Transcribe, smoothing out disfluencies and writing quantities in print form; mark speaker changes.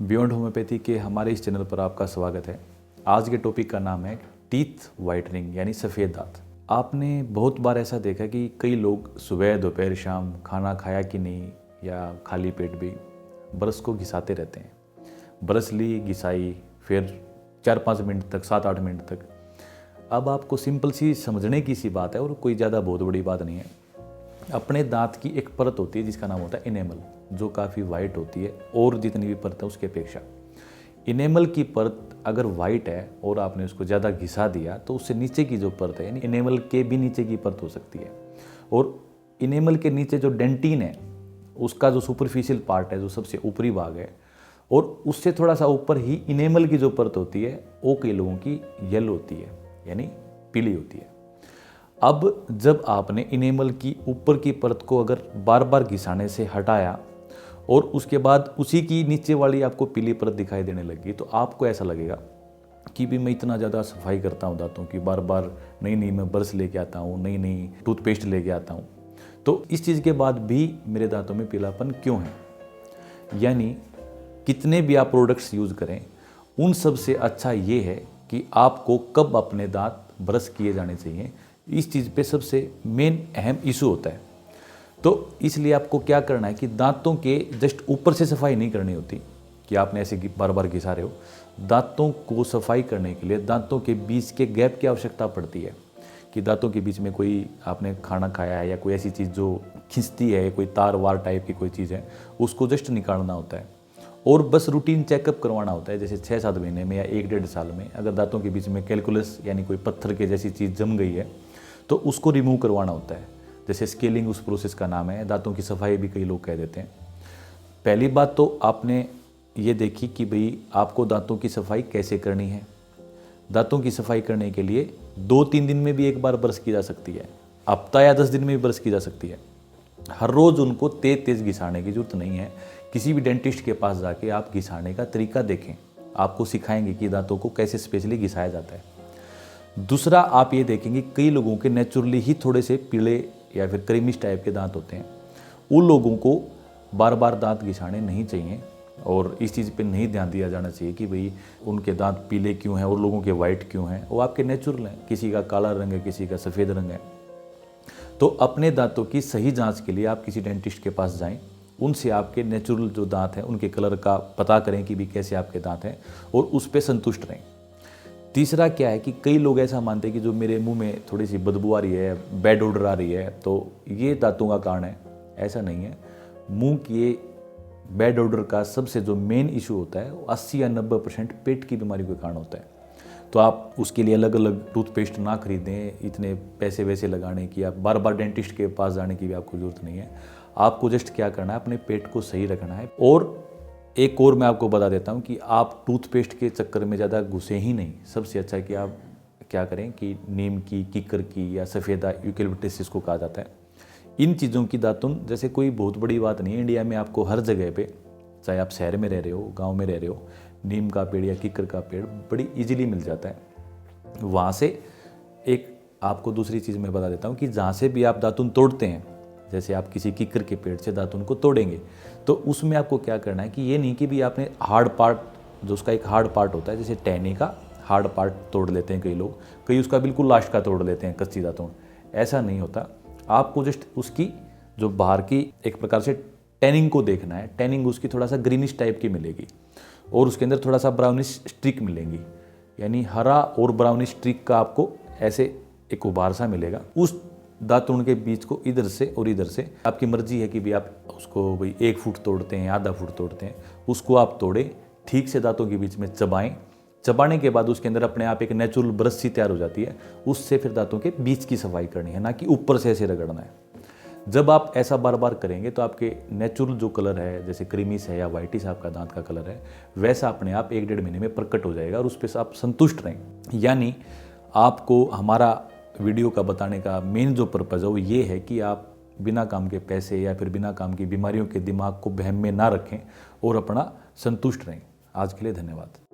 Speaker 1: Beyond homeopathy के हमारे इस चैनल पर आपका स्वागत है। आज के टॉपिक का नाम है टीथ वाइटनिंग यानी सफ़ेद दांत। आपने बहुत बार ऐसा देखा कि कई लोग सुबह दोपहर शाम खाना खाया कि नहीं या खाली पेट भी ब्रश को घिसाते रहते हैं। ब्रश ली, घिसाई, फिर 4-5 मिनट तक, 7-8 मिनट तक। अब आपको सिंपल सी समझने की सी बात है और कोई ज़्यादा बहुत बड़ी बात नहीं है। अपने दांत की एक परत होती है जिसका नाम होता है इनेमल, जो काफ़ी वाइट होती है और जितनी भी परत है उसके अपेक्षा। इनेमल की परत अगर वाइट है और आपने उसको ज़्यादा घिसा दिया तो उससे नीचे की जो परत है यानी इनेमल के भी नीचे की परत हो सकती है। और इनेमल के नीचे जो डेंटिन है उसका जो सुपरफिशियल पार्ट है, जो सबसे ऊपरी भाग है, और उससे थोड़ा सा ऊपर ही इनेमल की जो परत होती है वो कई लोगों की येलो होती है यानी पीली होती है। अब जब आपने इनेमल की ऊपर की परत को अगर बार बार घिसाने से हटाया और उसके बाद उसी की नीचे वाली आपको पीली परत दिखाई देने लगी तो आपको ऐसा लगेगा कि भी मैं इतना ज़्यादा सफाई करता हूँ दांतों की, बार बार नई मैं ब्रश लेके आता हूँ, नई टूथपेस्ट लेके आता हूँ, तो इस चीज़ के बाद भी मेरे दांतों में पीलापन क्यों है। यानी कितने भी आप प्रोडक्ट्स यूज़ करें उन सब से अच्छा ये है कि आपको कब अपने दांत ब्रश किए जाने चाहिए। इस चीज़ पे सबसे मेन अहम इशू होता है। तो इसलिए आपको क्या करना है कि दांतों के जस्ट ऊपर से सफाई नहीं करनी होती कि आपने ऐसे बार बार घिसा रहे हो। दांतों को सफाई करने के लिए दांतों के बीच के गैप की आवश्यकता पड़ती है कि दांतों के बीच में कोई आपने खाना खाया है या कोई ऐसी चीज़ जो खिंचती है, कोई तार वार टाइप की कोई चीज़ है, उसको जस्ट निकालना होता है और बस रूटीन चेकअप करवाना होता है। जैसे 6-7 महीने में या 1-1.5 साल में अगर दांतों के बीच में कैलकुलस यानी कोई पत्थर के जैसी चीज़ जम गई है तो उसको रिमूव करवाना होता है। जैसे स्केलिंग उस प्रोसेस का नाम है, दांतों की सफाई भी कई लोग कह देते हैं। पहली बात तो आपने ये देखी कि भाई आपको दांतों की सफाई कैसे करनी है। दांतों की सफाई करने के लिए 2-3 दिन में भी एक बार ब्रश की जा सकती है, हफ्ता या 10 दिन में भी ब्रश की जा सकती है। हर रोज़ उनको तेज़ घिसाने की जरूरत नहीं है। किसी भी डेंटिस्ट के पास जाके आप घिसाने का तरीका देखें, आपको सिखाएंगे कि दांतों को कैसे स्पेशली घिसाया जाता है। दूसरा आप ये देखेंगे कई लोगों के नेचुरली ही थोड़े से पीले या फिर क्रीमिश टाइप के दांत होते हैं। उन लोगों को बार बार दांत घिसाने नहीं चाहिए और इस चीज़ पे नहीं ध्यान दिया जाना चाहिए कि भाई उनके दांत पीले क्यों हैं और लोगों के वाइट क्यों हैं। वो आपके नेचुरल हैं, किसी का काला रंग है, किसी का सफ़ेद रंग है। तो अपने दांतों की सही जांच के लिए आप किसी डेंटिस्ट के पास जाएं, उनसे आपके नेचुरल जो दांत हैं उनके कलर का पता करें कि भी कैसे आपके दांत हैं और उस पर संतुष्ट रहें। तीसरा क्या है कि कई लोग ऐसा मानते हैं कि जो मेरे मुंह में थोड़ी सी बदबू आ रही है, बैड ओडर आ रही है, तो ये दांतों का कारण है। ऐसा नहीं है। मुंह के बैड ओडर का सबसे जो मेन इशू होता है वो 80 या 90% पेट की बीमारी के कारण होता है। तो आप उसके लिए अलग अलग टूथपेस्ट ना खरीदें, इतने पैसे वैसे लगाने की, आप बार बार डेंटिस्ट के पास जाने की भी आपको ज़रूरत नहीं है। आपको जस्ट क्या करना है, अपने पेट को सही रखना है। और एक और मैं आपको बता देता हूँ कि आप टूथपेस्ट के चक्कर में ज़्यादा घुसे ही नहीं। सबसे अच्छा है कि आप क्या करें कि नीम की, कीकर की या सफ़ेदा यूकेलिप्टस जिसको कहा जाता है, इन चीज़ों की दातुन जैसे कोई बहुत बड़ी बात नहीं है। इंडिया में आपको हर जगह पे, चाहे आप शहर में रह रहे हो, गांव में रह रहे हो, नीम का पेड़ या कीकर का पेड़ बड़ी इजीली मिल जाता है। वहाँ से एक आपको दूसरी चीज़ मैं बता देता हूँ कि जहाँ से भी आप दातुन तोड़ते हैं, जैसे आप किसी कीकर के पेड़ से दातुन को तोड़ेंगे तो उसमें आपको क्या करना है कि ये नहीं कि भी आपने हार्ड पार्ट, जो उसका एक हार्ड पार्ट होता है, जैसे टहनी का हार्ड पार्ट तोड़ लेते हैं कई लोग, कई उसका बिल्कुल लास्ट का तोड़ लेते हैं कच्ची दातुन। ऐसा नहीं होता। आपको जस्ट उसकी जो बाहर की एक प्रकार से टैनिंग को देखना है। टैनिंग उसकी थोड़ा सा ग्रीनिश टाइप की मिलेगी और उसके अंदर थोड़ा सा ब्राउनिश स्ट्रिक मिलेंगी, यानी हरा और ब्राउनिश स्ट्रिक का आपको ऐसे एक उभार सा मिलेगा। उस दातुन के बीच को इधर से और इधर से आपकी मर्जी है कि भी आप उसको भाई 1 फुट तोड़ते हैं, आधा फुट तोड़ते हैं, उसको आप तोड़ें, ठीक से दांतों के बीच में चबाएं। चबाने के बाद उसके अंदर अपने आप एक नेचुरल ब्रश सी तैयार हो जाती है। उससे फिर दांतों के बीच की सफाई करनी है, ना कि ऊपर से ऐसे रगड़ना है। जब आप ऐसा बार बार करेंगे तो आपके नेचुरल जो कलर है, जैसे क्रीमिस है या वाइटिस आपका दांत का कलर है, वैसा अपने आप 1-1.5 महीने में प्रकट हो जाएगा और उस पर आप संतुष्ट रहें। यानी आपको हमारा वीडियो का बताने का मेन जो पर्पज़ है वो ये है कि आप बिना काम के पैसे या फिर बिना काम की बीमारियों के दिमाग को वहम में ना रखें और अपना संतुष्ट रहें। आज के लिए धन्यवाद।